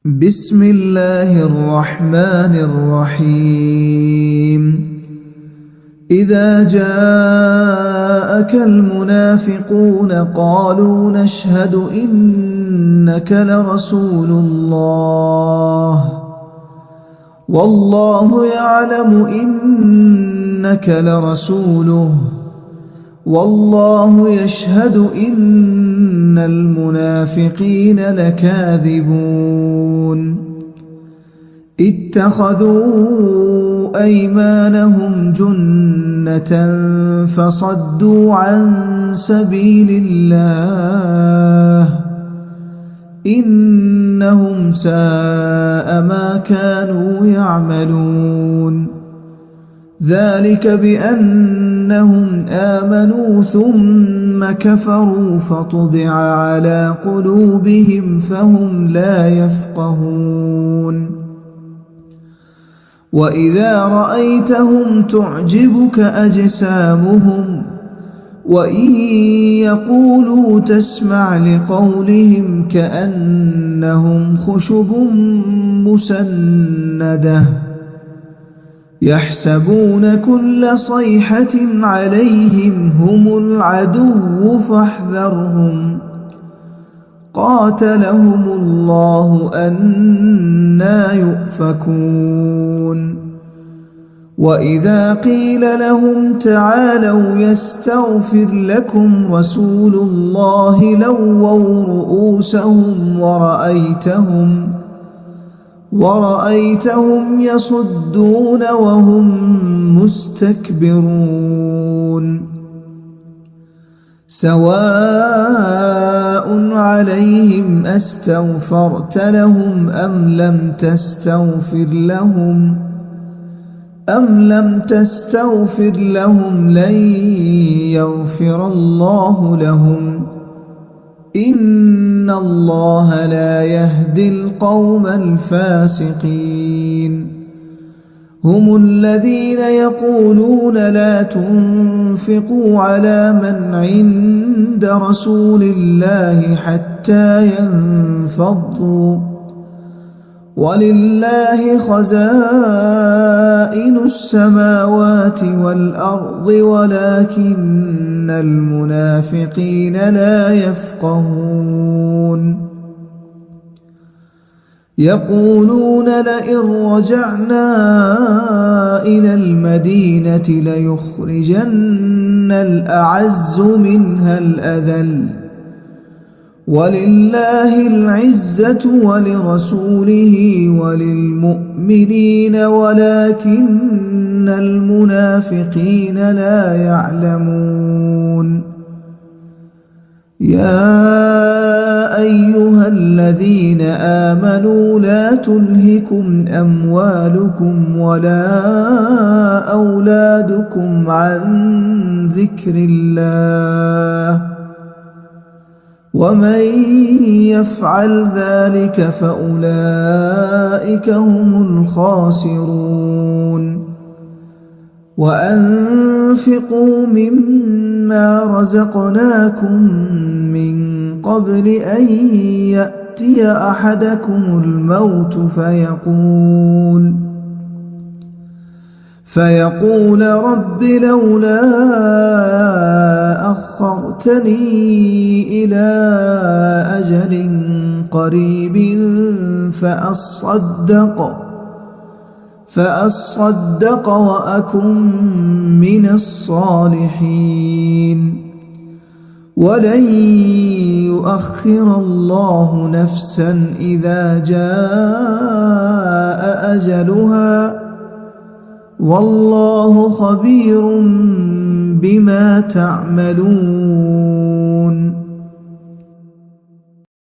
بسم الله الرحمن الرحيم إذا جاءك المنافقون قالوا نشهد إنك لرسول الله والله يعلم إنك لرسوله والله يشهد إن المنافقين لكاذبون اتخذوا أيمانهم جنة فصدوا عن سبيل الله إنهم ساء ما كانوا يعملون ذلك بأنهم آمنوا ثم كفروا فطبع على قلوبهم فهم لا يفقهون وإذا رأيتهم تعجبك أجسامهم وإن يقولوا تسمع لقولهم كأنهم خشب مسندة يحسبون كل صيحة عليهم هم العدو فاحذرهم قاتلهم الله أنى يؤفكون وإذا قيل لهم تعالوا يستغفر لكم رسول الله لووا رؤوسهم ورأيتهم يصدون وهم مستكبرون سواء عليهم أستغفرت لهم أم لم تستغفر لهم لن يغفر الله لهم إن الله لا يهدي القوم الفاسقين هم الذين يقولون لا تنفقوا على من عند رسول الله حتى ينفضوا ولله خزائن السماوات والأرض ولكن المنافقين لا يفقهون يقولون لئن رجعنا إلى المدينة ليخرجن الأعز منها الأذل ولله العزة ولرسوله وللمؤمنين ولكن المنافقين لا يعلمون يا أيها الذين آمنوا لا تلهكم أموالكم ولا أولادكم عن ذكر الله ومن يفعل ذلك فأولئك هم الخاسرون وأنفقوا مما رزقناكم من قبل أن يأتي أحدكم الموت فيقول رب لولا أخرتني إلى أجل قريب فأصدق وأكن من الصالحين ولن يؤخر الله نفسا إذا جاء أجلها والله خبير بما تعملون